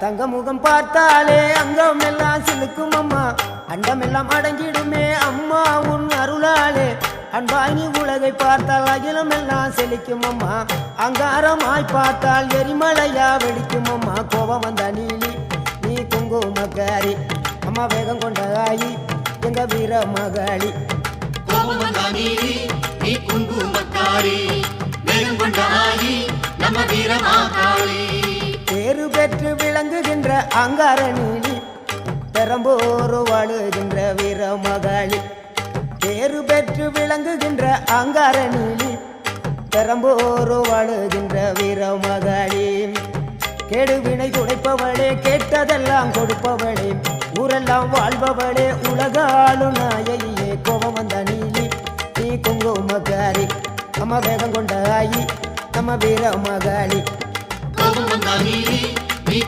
தங்க முகம் பார்த்தாலே அங்கம் எல்லாம் சிலுக்கும் அம்மா அண்டமெல்லாம் அடங்கிடுமே அம்மா உன் அருளாலே அன்பாங்கி உலகை பார்த்தால் அகிலம் எல்லாம் செழிக்கும் அம்மா அங்காரமாய் பார்த்தால் எரிமலையா வெடிக்கும் அம்மா கோபம் வந்த நீலி நீ குங்குமக்காரி அம்மா வேகம் கொண்ட ஆயி எங்க வீர மகாளி கோபம் வந்த நீலி நீ குங்குமக்காரி வேகம் கொண்ட ஆயி நம்ம வீர மகாளி பேரு பெற்று விளங்குகின்ற அங்கார நீலி பெரம்போரு வாழுகின்ற வீர மகாளி பேரு பெற்று விளங்குகின்ற அங்கார நீலி பெரம்போரு வாழுகின்ற வீர மகாளி கேடுவினை துடைப்பவளே கேட்டதெல்லாம் கொடுப்பவளே ஊரெல்லாம் வாழ்பவளே உலகாளு நாயகியே கோபம் வந்த நீலி நீ குங்குமக்காரி அம்மா வேகம் கொண்ட ஆயி நம்ம வீர மகாளி கோபம் வந்த நீலி நீ